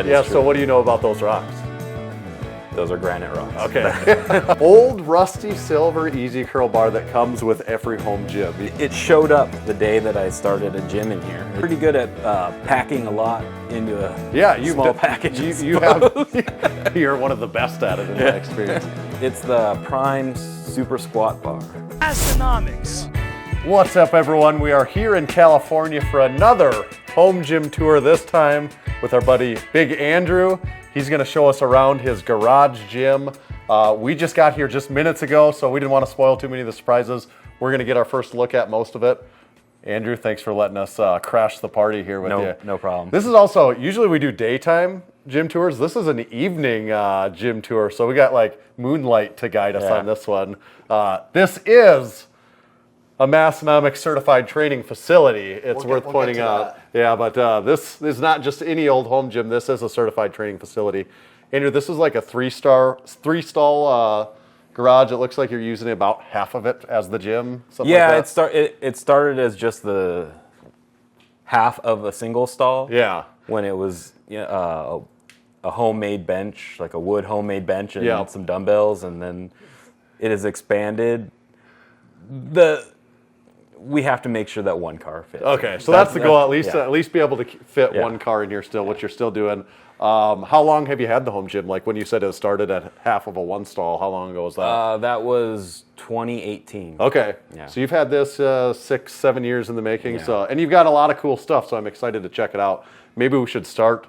Yeah, so what do you know about those rocks? Those are granite rocks. Okay. Old rusty silver easy curl bar that comes with every home gym. It showed up the day that I started a gym in here. Pretty good at packing a lot into a small package. You're one of the best at it in my experience. It's the Prime Super Squat Bar. Massenomics. What's up, everyone? We are here in California for another home gym tour, this time with our buddy Big Andrew. He's gonna show us around his garage gym. We just got here just minutes ago, so we didn't want to spoil too many of the surprises. We're gonna get our first look at most of it. Andrew, thanks for letting us crash the party here with you. No problem. This is also, usually we do daytime gym tours. This is an evening gym tour, so we got like moonlight to guide us on this one. This is a Massenomics certified training facility. It's worth pointing out. Yeah, but this is not just any old home gym. This is a certified training facility. Andrew, this is like a three-stall garage. It looks like you're using about half of it as the gym. Yeah, like that. it started as just the half of a single stall. Yeah. When it was a homemade bench, like a wood homemade bench, and some dumbbells, and then it has expanded. We have to make sure that one car fits. Okay, so that's the goal, at least be able to fit one car in here still, which you're still doing. How long have you had the home gym? Like when you said it started at half of a one stall, how long ago was that? That was 2018. Okay, so you've had this 6-7 years in the making, and you've got a lot of cool stuff, so I'm excited to check it out. Maybe we should start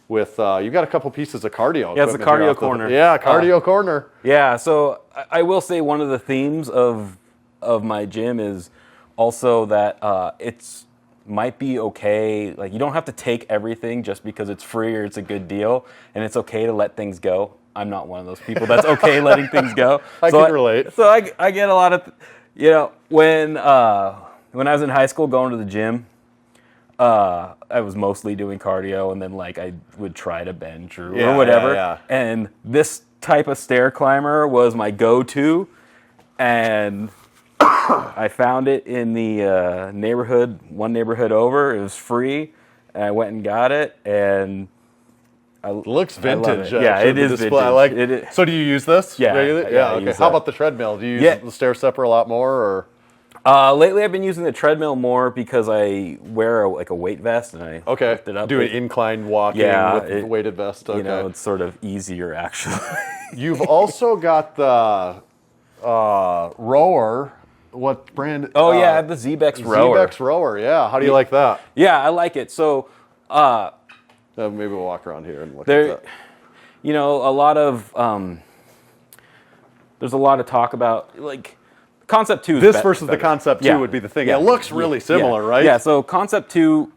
with, you've got a couple pieces of cardio. Yeah, it's a cardio corner. Cardio corner. Yeah, so I will say one of the themes of my gym is also that it's might be okay. Like you don't have to take everything just because it's free or it's a good deal, and it's okay to let things go. I'm not one of those people that's okay letting things go. I can relate. So I get a lot of, when I was in high school going to the gym, I was mostly doing cardio, and then like I would try to bench or whatever. And this type of stair climber was my go-to, and I found it in the one neighborhood over. It was free, and I went and got it, and it looks vintage. Yeah, it is vintage. I like it. So do you use this? Yeah. Regularly? Yeah. Okay. How about the treadmill? Do you use the stair stepper a lot more, or? Lately, I've been using the treadmill more because I wear a weight vest, and I lift it up. Do an incline walking with the weighted vest. Okay. It's sort of easier actually. You've also got the rower. What brand? Oh yeah, I have the ZBEX rower. ZBEX rower, yeah. How do you like that? Yeah, I like it. So, maybe we'll walk around here and look at that. A lot of there's a lot of talk about like Concept 2. This versus the Concept 2 would be the thing. Yeah. It looks really similar, right? Yeah. So Concept 2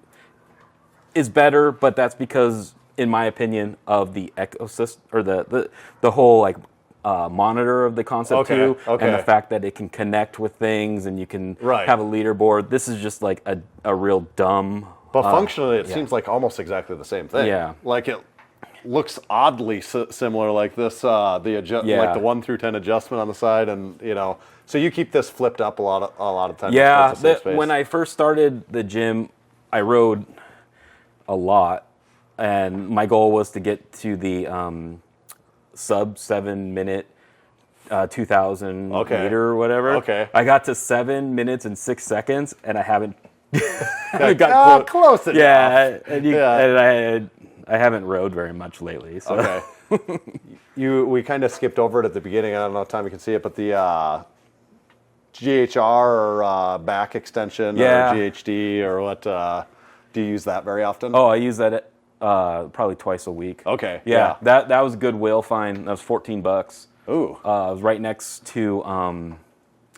is better, but that's because, in my opinion, of the ecosystem or the whole like. Monitor of the Concept 2 and the fact that it can connect with things and you can have a leaderboard. This is just like a real dumb. But functionally, it seems like almost exactly the same thing. Yeah, like it looks oddly similar. Like this, like the 1 through 10 adjustment on the side, and so you keep this flipped up a lot of times. Yeah, when I first started the gym, I rode a lot, and my goal was to get to the sub 7 minute 2,000 meter or whatever. Okay. I got to 7 minutes and 6 seconds, and I haven't got close enough. Yeah, and I haven't rode very much lately. So. Okay. We kind of skipped over it at the beginning. I don't know if Tommy can see it, but the GHR or back extension or GHD or what? Do you use that very often? Oh, I use that probably twice a week. Okay. Yeah. That was a Goodwill find. That was $14. Ooh. It was right next to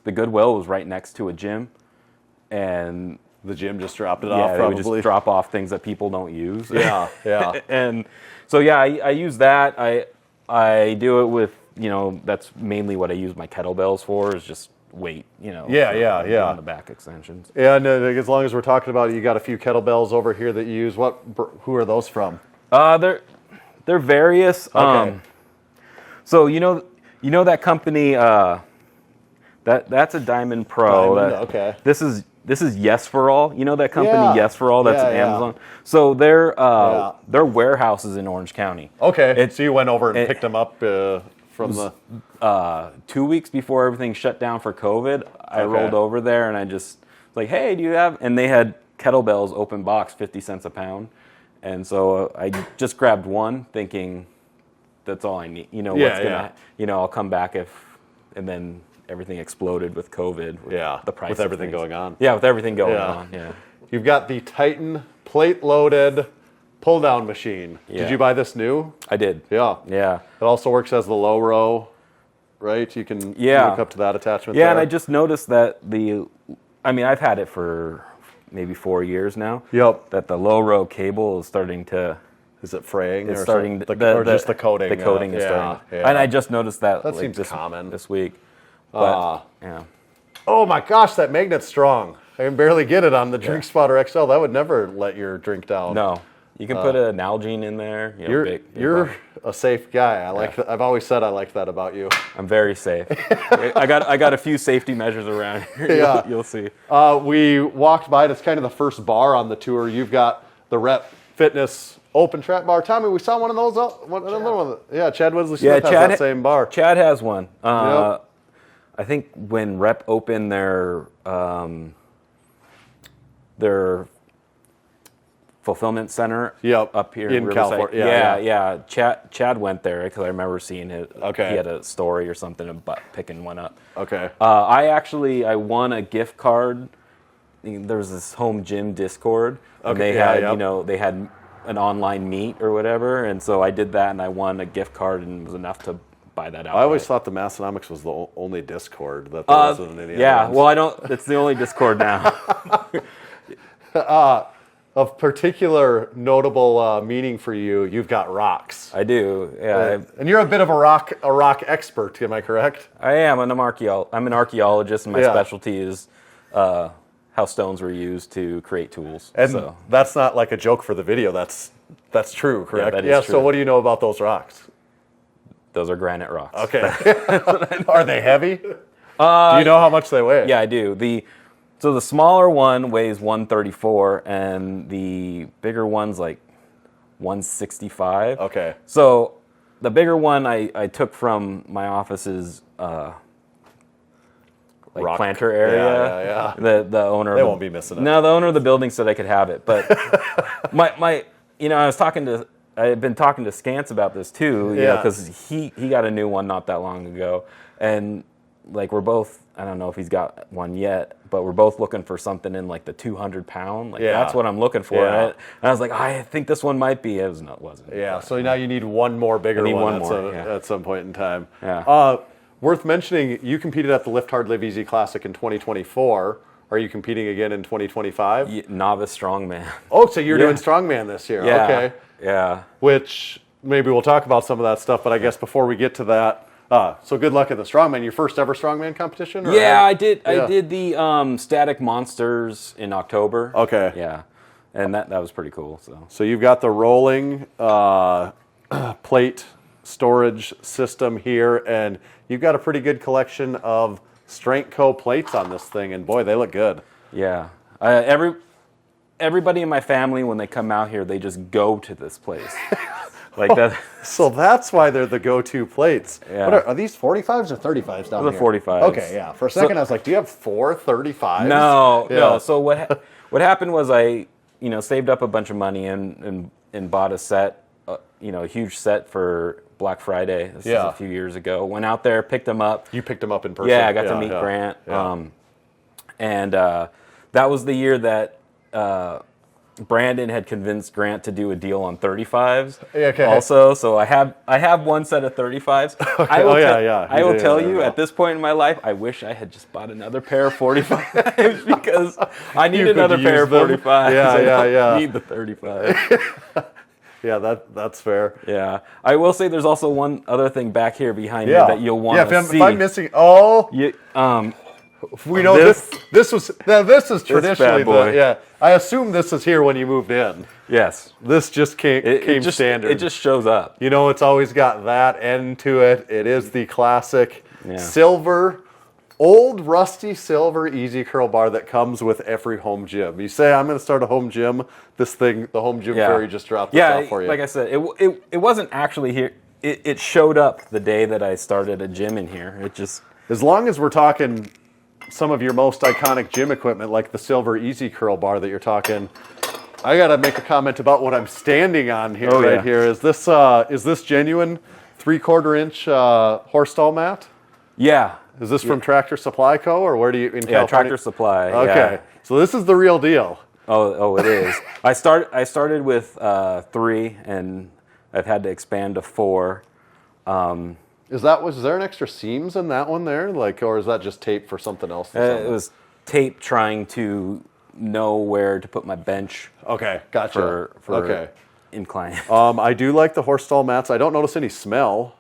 the Goodwill was right next to a gym, and the gym just dropped it off. They would just drop off things that people don't use. Yeah. And so I use that. I do it with that's mainly what I use my kettlebells for, is just weight. On the back extensions. Yeah, and as long as we're talking about it, you got a few kettlebells over here that you use. Who are those from? They're various. Okay. So that company that's a Diamond Pro. Okay. This is this is Yes for All. You know that company, Yeah. Yes for All? That's Yeah, an yeah. Amazon. So their warehouse is in Orange County. Okay. So you went over and picked them up from the... 2 weeks before everything shut down for COVID, I rolled over there and I just like, hey, do you have? And they had kettlebells open box, 50 cents a pound. And so I just grabbed one, thinking that's all I need. You know, I'll come back and then everything exploded with COVID. With the price with everything going on. Yeah, with everything going on. Yeah. You've got the Titan plate-loaded pull-down machine. Yeah. Did you buy this new? I did. Yeah. Yeah. It also works as the low row, right? You can hook up to that attachment. Yeah, there. and I just noticed that I've had it for maybe 4 years now. Yep. That the low row cable is starting to... Is it fraying? It's or starting something? or just the coating? The coating is starting. Yeah. And I just noticed that. That seems common. This week. But, yeah. Oh my gosh, that magnet's strong. I can barely get it on the Drink Spotter XL. That would never let your drink down. No. You can put an Nalgene in there. You're a safe guy. I've always said I like that about you. I'm very safe. I got a few safety measures around here. Yeah. You'll see. We walked by it. It's kind of the first bar on the tour. You've got the Rep Fitness open trap bar. Tommy, we saw one of those. Another one. Yeah, Chad Winsley Smith has that same bar. Chad has one. Yep. I think when Rep opened their fulfillment center up here in Riverside. California. Chad went there because I remember seeing it. Okay. He had a story or something about picking one up. Okay. I won a gift card. There was this home gym Discord. And they had an online meet or whatever, and so I did that and I won a gift card and it was enough to buy that out. I always thought the Massenomics was the only Discord that there was in any Yeah, ones. well, I don't. It's the only Discord now. Of particular notable meaning for you, you've got rocks. I do. Yeah, and you're a bit of a rock expert. Am I correct? I am. I'm an archaeologist, and my specialty is how stones were used to create tools. And that's not like a joke for the video. That's true, correct? Yeah, that is true. So what do you know about those rocks? Those are granite rocks. Okay. Are they heavy? Do you know how much they weigh? Yeah, I do. So the smaller one weighs 134, and the bigger one's like 165. Okay. So the bigger one I took from my office's planter area. Yeah. The owner. They won't be missing it. No, the owner of the building said I could have it, but I've been talking to Scance about this too, because he got a new one not that long ago, and like we're both. I don't know if he's got one yet, but we're both looking for something in like the 200-pound. That's what I'm looking for. Yeah. And I was like, I think this one might be. It wasn't. Yeah. So now you need one more bigger one at some point in time. Yeah. Worth mentioning, you competed at the Lift Hard, Live Easy Classic in 2024. Are you competing again in 2025? Novice strongman. Oh, so you're doing strongman this year. Yeah. Okay. Yeah. Which maybe we'll talk about some of that stuff, but I guess before we get to that, so good luck at the strongman. Your first ever strongman competition? Yeah, I did. Yeah. I did the Static Monsters in October. Okay. Yeah, and that was pretty cool. So you've got the rolling plate storage system here, and you've got a pretty good collection of Strength Co. plates on this thing, and boy, they look good. Yeah. Everybody in my family, when they come out here, they just go to this place. Like that. So that's why they're the go-to plates. Yeah. What are these 45s or 35s down Those here? are 45s. Okay, yeah. For a second, I was like, do you have 4 35s? No. So what happened was I saved up a bunch of money and bought a set, a huge set for Black Friday. This is a few years ago. Went out there, picked them up. You picked them up in person? Yeah, I got to meet Grant. Yeah. And that was the year that Brandon had convinced Grant to do a deal on 35s. Okay. Also, so I have one set of 35s. I will tell you, at this point in my life, I wish I had just bought another pair of 45s because I need another pair of 45s. Yeah. I need the 35. Yeah, that's fair. Yeah. I will say there's also one other thing back here behind you that you'll want to see. If I'm missing, we know this is traditionally I assume this is here when you moved in. Yes. This just came standard. It just shows up. It's always got that end to it. It is the classic silver old rusty silver easy curl bar that comes with every home gym. You say, I'm going to start a home gym. This thing, the home gym fairy just dropped this off for you. Like I said, it wasn't actually here. It showed up the day that I started a gym in here. It just... As long as we're talking some of your most iconic gym equipment, like the silver easy curl bar that you're talking, I got to make a comment about what I'm standing on here here. Is this genuine 3/4 inch horse stall mat? Yeah. Is this from Tractor Supply Co. or where do you in California? Tractor Supply. Okay, so this is the real deal. Oh, it is. I started with 3, and I've had to expand to 4. Was there an extra seams in that one there, or is that just tape for something else? It was tape trying to know where to put my bench. Okay, gotcha. For incline. I do like the horse stall mats. I don't notice any smell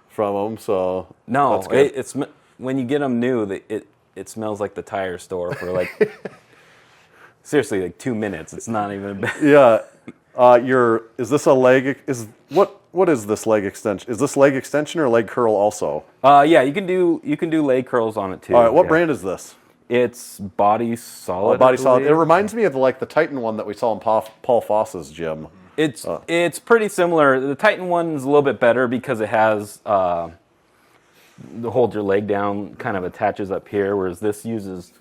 from them, so no, that's good. It's when you get them new, it smells like the tire store for like seriously like 2 minutes. It's not even. Yeah, is this a leg? What is this leg extension? Is this leg extension or leg curl also? Yeah, you can do leg curls on it too. All right, what brand is this? It's Body Solid. Body Solid. It reminds me of the Titan one that we saw in Paul Foss's gym. It's pretty similar. The Titan one is a little bit better because it has the hold your leg down kind of attaches up here, whereas this uses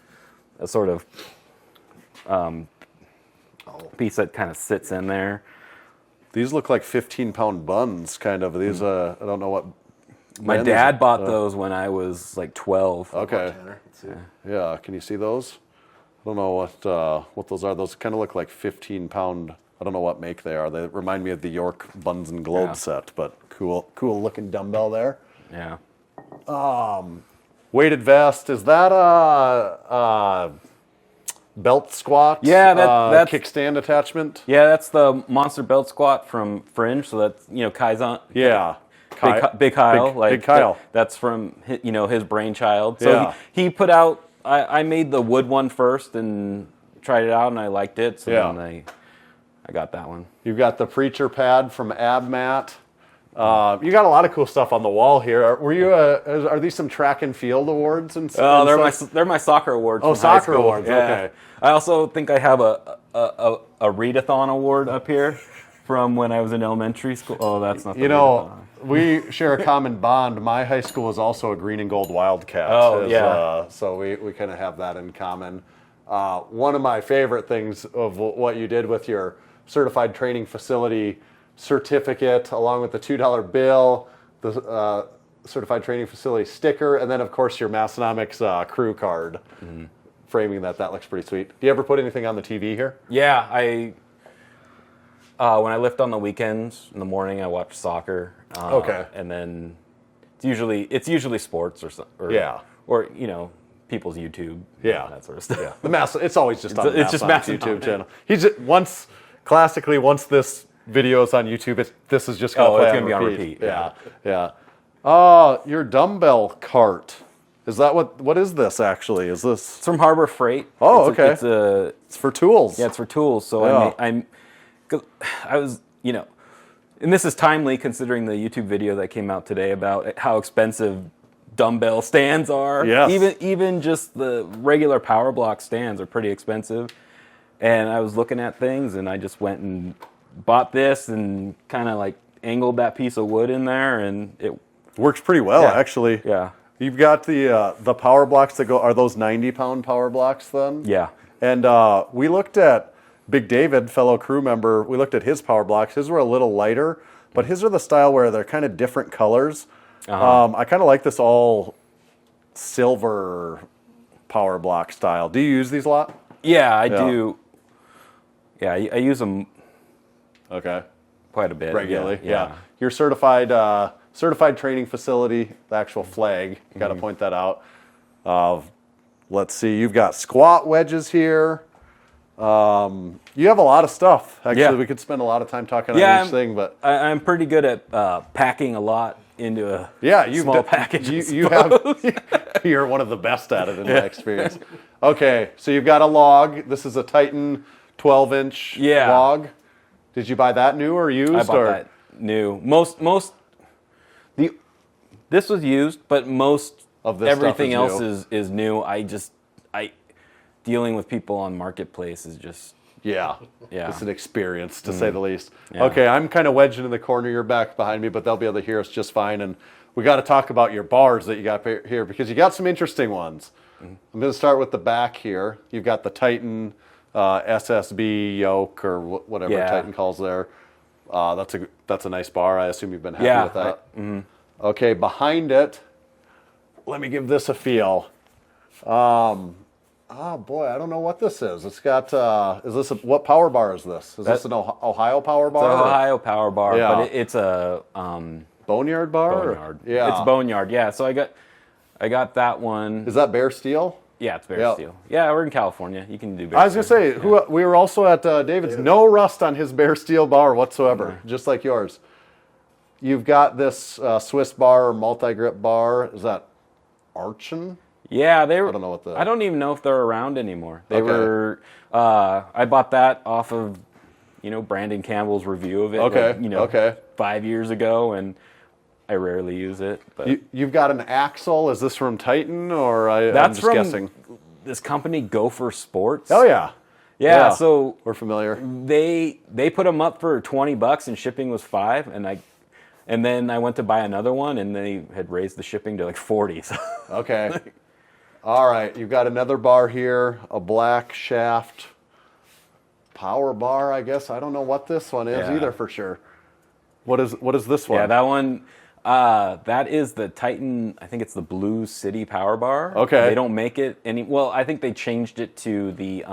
a sort of piece that kind of sits in there. These look like 15-pound buns, kind of. These, I don't know what. My dad bought those when I was like 12. Okay. Yeah, can you see those? I don't know what those are. Those kind of look like 15-pound. I don't know what make they are. They remind me of the York Buns and Globe set, but cool looking dumbbell there. Yeah. Weighted vest. Is that a belt squat? Yeah, that's kickstand attachment. Yeah, that's the monster belt squat from Fringe. So that's Kaizen. Yeah. Big Kyle. Big Kyle. That's from his brainchild. So he put out. I made the wood one first and tried it out, and I liked it. So then I got that one. You've got the preacher pad from AbMat. You got a lot of cool stuff on the wall here. Are these some track and field awards? They're my soccer awards. Oh, soccer awards. Yeah. Okay. I also think I have a readathon award up here from when I was in elementary school. Oh, that's not. We share a common bond. My high school was also a green and gold Wildcat. So we kind of have that in common. One of my favorite things of what you did with your certified training facility certificate, along with the $2 bill, the certified training facility sticker, and then of course your Massenomics crew card. Mm-hmm. Framing that looks pretty sweet. Do you ever put anything on the TV here? Yeah, when I lift on the weekends in the morning, I watch soccer. And then it's usually sports or people's YouTube. Yeah, that sort of stuff. Yeah. It's always just on Massenomics YouTube channel. Once this video is on YouTube, this is just going to be on repeat. Yeah. Your dumbbell cart. Is that what is this actually? Is this? It's from Harbor Freight. Oh, okay. It's for tools. Yeah, it's for tools. So I was, and this is timely considering the YouTube video that came out today about how expensive dumbbell stands are. Yes. Even just the regular power block stands are pretty expensive. And I was looking at things, and I just went and bought this and kind of like angled that piece of wood in there, and it works pretty well actually. Yeah. You've got the power blocks that go. Are those 90-pound power blocks then? Yeah. And we looked at Big David, fellow crew member. We looked at his power blocks. His were a little lighter, but his are the style where they're kind of different colors. I kind of like this all silver power block style. Do you use these a lot? Yeah, I do. Yeah, I use them. Okay. Quite a bit. Regularly. Yeah. Your certified training facility, the actual flag. You got to point that out. Let's see. You've got squat wedges here. You have a lot of stuff. Actually, we could spend a lot of time talking on each thing, but I'm pretty good at packing a lot into a small package. You're one of the best at it in my experience. Okay, so you've got a log. This is a Titan 12-inch log. Did you buy that new or used? I bought that new. This was used, but most of this everything stuff else is new. I dealing with people on Marketplace is just Yeah. Yeah. It's an experience, to say the least. Yeah. Okay, I'm kind of wedged into the corner. You're back behind me, but they'll be able to hear us just fine. And we got to talk about your bars that you got here, because you got some interesting ones. I'm going to start with the back here. You've got the Titan SSB yoke, or whatever Titan calls there. That's a nice bar. I assume you've been happy with that. Okay, behind it, let me give this a feel. Oh boy, I don't know what this is. It's got. What power bar is this? Is this an Ohio power bar? It's an Ohio power bar, Yeah. but it's a Boneyard bar. Boneyard. Yeah, It's Boneyard. Yeah, so I got that one. Is that bare steel? Yeah, it's bare steel. Yeah, we're in California. You can do bare. I was gonna say, we were also at David's. No rust on his bare steel bar whatsoever, just like yours. You've got this Swiss bar or multi-grip bar. Is that Archon? Yeah, they were. I don't know what I don't even know if they're around anymore. They were. I bought that off of, Brandon Campbell's review of it. Okay. 5 years ago, and I rarely use it. But You've got an axle. Is this from Titan, or I'm that's just from guessing? This company, Gopher Sports. Oh yeah. Yeah. So we're familiar. they put them up for $20 and shipping was $5, and then I went to buy another one, and they had raised the shipping to like $40. So. Okay. All right, you've got another bar here, a black shaft power bar, I guess. I don't know what this one is either for sure. What is this one? Yeah, that one, that is the Titan, I think it's the Blue City Power Bar. Okay. They don't make it well, I think they changed it to the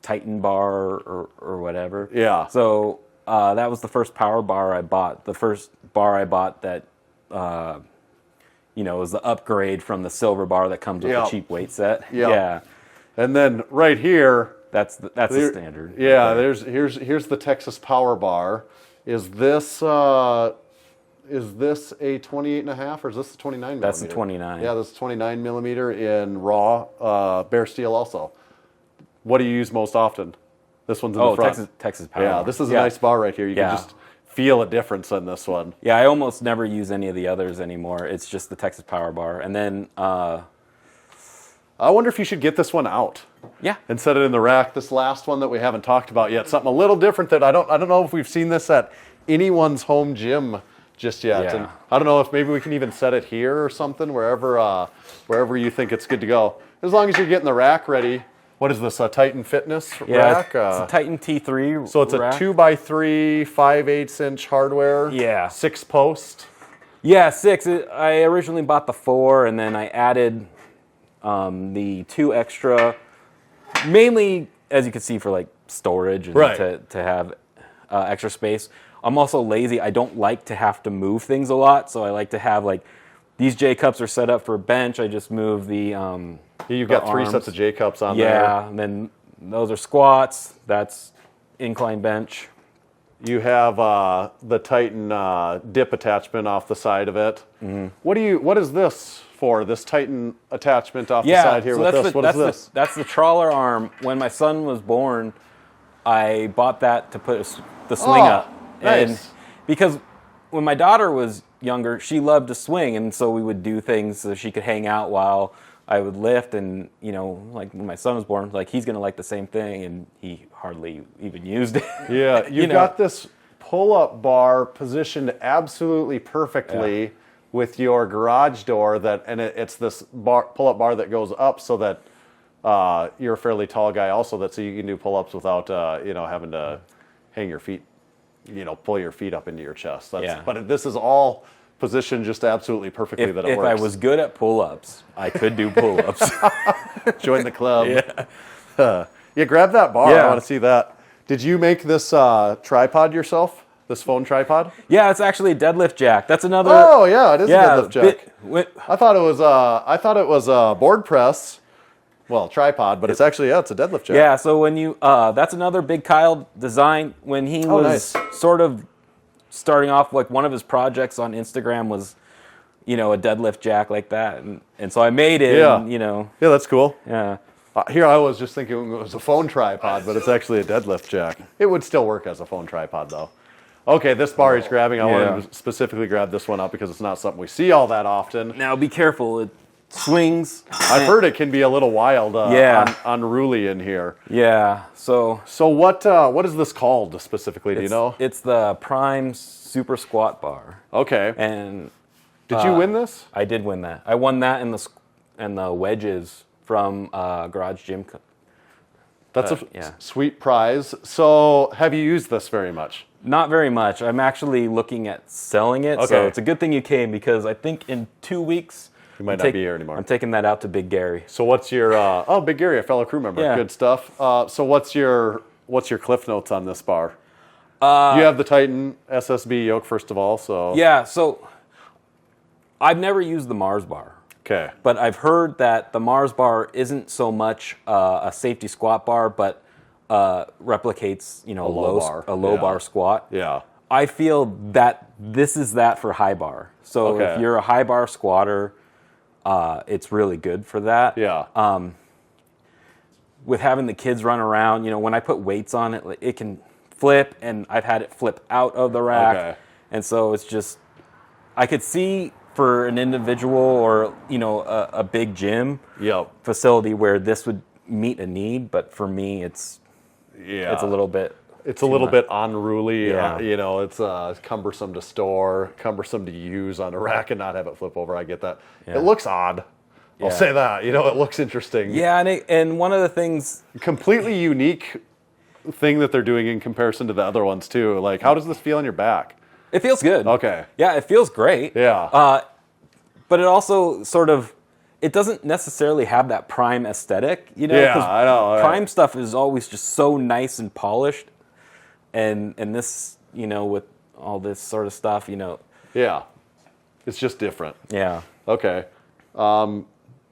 Titan bar or whatever. Yeah. So that was the first power bar I bought. The first bar I bought that... was the upgrade from the silver bar that comes with the cheap weight set. Yeah. And then right here, that's the standard. Yeah, here's the Texas Power Bar. Is this a 28.5 or is this the 29 millimeter? That's the 29. Yeah, this is 29 millimeter in raw bare steel also. What do you use most often? This one's in the front. Texas Power Bar. Yeah, this is a nice bar right here. You can just feel a difference in this one. Yeah, I almost never use any of the others anymore. It's just the Texas Power Bar. And then... I wonder if you should get this one out. Yeah. And set it in the rack. This last one that we haven't talked about yet. Something a little different that I don't know if we've seen this at anyone's home gym just yet. Yeah. And I don't know if maybe we can even set it here or something, wherever you think it's good to go. As long as you're getting the rack ready. What is this, a Titan Fitness rack? It's a Titan T3 So it's rack. a 2x3, 5/8 inch hardware. Yeah. 6 post. Yeah, 6. I originally bought the 4, and then I added the 2 extra, mainly, as you can see, for like storage and to have extra space. I'm also lazy. I don't like to have to move things a lot, so I like to have like these J cups are set up for a bench. I just move the You've got 3 arms. sets of J cups on there. Yeah, and then those are squats. That's incline bench. You have the Titan dip attachment off the side of it. Mm-hmm. What is this for? This Titan attachment off the side here so with that's this? What is this? That's the trawler arm. When my son was born, I bought that to put the swing up. Nice. And because when my daughter was younger, she loved to swing, and so we would do things so she could hang out while I would lift. And like when my son was born, like he's gonna like the same thing, and he hardly even used it. Yeah, you've got this pull-up bar positioned absolutely perfectly with your garage door. It's this pull-up bar that goes up so that you're a fairly tall guy, also so you can do pull-ups without having to hang your feet, pull your feet up into your chest. But this is all positioned just absolutely perfectly that it works. If I was good at pull-ups, I could do pull-ups. Join the club. Yeah, grab that bar. Yeah. I want to see that. Did you make this tripod yourself? This phone tripod? Yeah, it's actually a deadlift jack. That's another. Oh yeah, it is a deadlift jack. I thought it was a board press. Well, tripod, but it's a deadlift jack. Yeah, so when you that's another Big Kyle design. When he was sort of starting off, like one of his projects on Instagram was, a deadlift jack like that, and so I made it. Yeah, and, yeah, that's cool. Yeah. Here I was just thinking it was a phone tripod, but it's actually a deadlift jack. It would still work as a phone tripod though. Okay, this bar he's grabbing. I wanted to specifically grab this one up because it's not something we see all that often. Now be careful. It swings. I've heard it can be a little wild, unruly in here. Yeah. So what is this called specifically? Do you know? It's the Prime Super Squat Bar. Okay. And did you win this? I did win that. I won that and the wedges from Garage Gym. That's a sweet prize. So have you used this very much? Not very much. I'm actually looking at selling it. Okay. So it's a good thing you came because I think in 2 weeks... You might not be here anymore. I'm taking that out to Big Gary. So what's your... Big Gary, a fellow crew member. Yeah. Good stuff. So what's your cliff notes on this bar? You have the Titan SSB yoke, first of all. So yeah, so I've never used the Mars bar. Okay. But I've heard that the Mars bar isn't so much a safety squat bar, but replicates, a low bar squat. Yeah. I feel that this is that for high bar. So if you're a high bar squatter, it's really good for that. Yeah. With having the kids run around, when I put weights on it, it can flip, and I've had it flip out of the rack. Okay. And so it's just, I could see for an individual or, a big gym facility where this would meet a need, but for me, it's a little bit... It's a little bit unruly. Yeah. It's cumbersome to store, cumbersome to use on a rack and not have it flip over. I get that. Yeah. It looks odd. I'll say that. It looks interesting. Yeah, and one of the things... Completely unique thing that they're doing in comparison to the other ones, too. Like, how does this feel on your back? It feels good. Okay. Yeah, it feels great. Yeah. But it also sort of... It doesn't necessarily have that Prime aesthetic, Yeah, I know. Prime stuff is always just so nice and polished. And this, with all this sort of stuff, Yeah. It's just different. Yeah. Okay.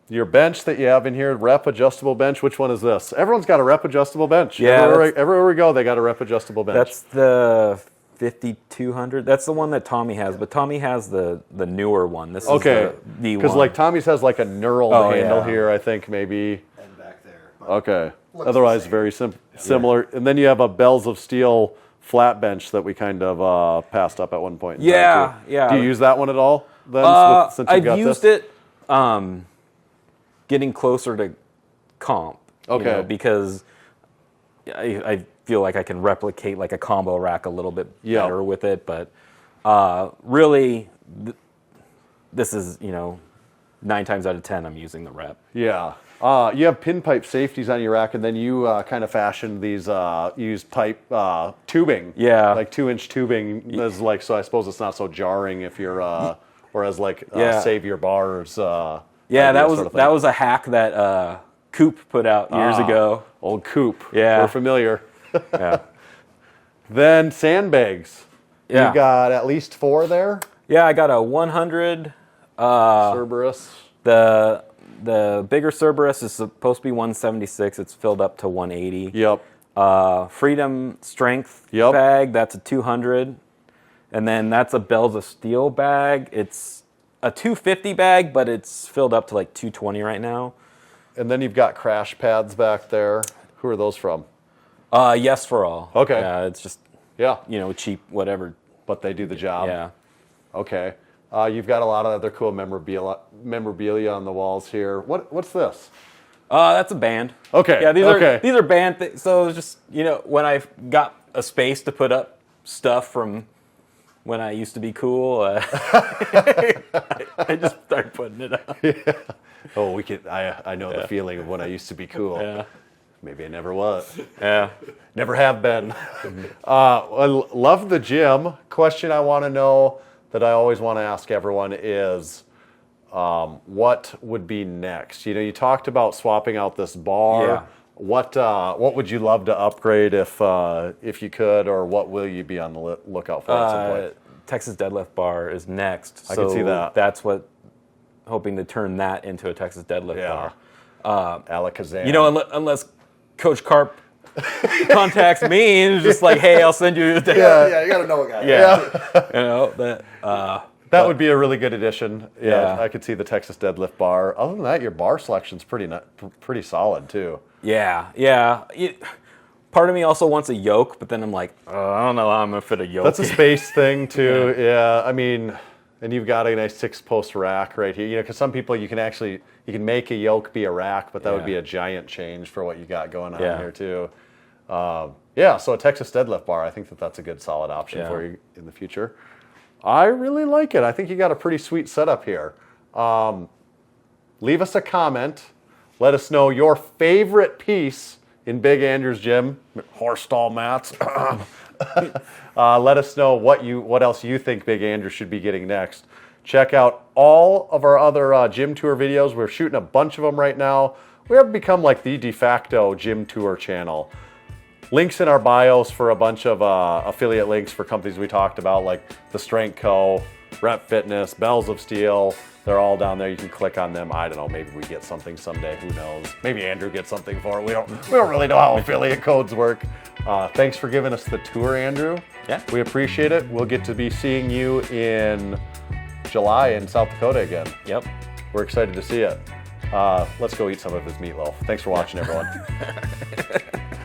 Your bench that you have in here, rep adjustable bench, which one is this? Everyone's got a rep adjustable bench. Yeah. Everywhere we go, they got a rep adjustable bench. That's the 5200. That's the one that Tommy has, but Tommy has the newer one. This is the one. Because Tommy's has like a knurled handle here, I think, maybe. And back there. Okay. Otherwise, very similar. And then you have a Bells of Steel flat bench that we kind of passed up at one point. Yeah. Do you use that one at all? Then, since I've used it getting closer to comp. Okay. Because I feel like I can replicate like a combo rack a little bit better with it. But really, this is, 9 times out of 10, I'm using the rep. Yeah. You have pinpipe safeties on your rack, and then you kind of fashioned these used pipe tubing. Yeah. Like 2-inch tubing is so I suppose it's not so jarring if you're, or as save your bars. That was a hack that Coop put out years ago. Old Coop. Yeah. We're familiar. Yeah. Then sandbags. Yeah. You got at least 4 there? Yeah, I got a 100. Cerberus. The bigger Cerberus is supposed to be 176. It's filled up to 180. Yep. Freedom Strength bag, that's a 200. And then that's a Bells of Steel bag. It's a 250 bag, but it's filled up to like 220 right now. And then you've got crash pads back there. Who are those from? Yes for All. Okay. Yeah, it's just, cheap, whatever. But they do the job. Yeah. Okay. You've got a lot of other cool memorabilia on the walls here. What's this? That's a band. Okay. Yeah, these are band things. So it's just, when I got a space to put up stuff from when I used to be cool, I just started putting it up. Yeah. Oh, I know the feeling of when I used to be cool. Yeah. Maybe I never was. Yeah. Never have been. I love the gym. Question I want to know that I always want to ask everyone is, what would be next? You talked about swapping out this bar. Yeah. What would you love to upgrade if you could, or what will you be on the lookout for at some point? Texas Deadlift bar is next. I can see that. That's hoping to turn that into a Texas Deadlift bar. Alakazam. Unless Coach Carp contacts me and is just like, hey, I'll send you the Yeah, you got to know a guy. That would be a really good addition. Yeah, I could see the Texas Deadlift bar. Other than that, your bar selection's pretty solid too. Yeah. part of me also wants a yoke, but then I'm like, oh, I don't know how I'm gonna fit a yoke. That's a space thing too. Yeah, I mean, and you've got a nice 6-post rack right here. You know, because some people you can make a yoke be a rack, but that would be a giant change for what you got going on here too. So a Texas deadlift bar, I think that's a good solid option for you in the future. I really like it. I think you got a pretty sweet setup here. Leave us a comment. Let us know your favorite piece in Big Andrew's gym. Horse stall mats. Let us know what else you think Big Andrew should be getting next. Check out all of our other gym tour videos. We're shooting a bunch of them right now. We have become like the de facto gym tour channel. Links in our bios for a bunch of affiliate links for companies we talked about, like The Strength Co., Rep Fitness, Bells of Steel. They're all down there. You can click on them. I don't know. Maybe we get something someday. Who knows? Maybe Andrew gets something for it. We don't really know how affiliate codes work. Thanks for giving us the tour, Andrew. Yeah. We appreciate it. We'll get to be seeing you in July in South Dakota again. Yep. We're excited to see it. Let's go eat some of his meatloaf. Thanks for watching, everyone.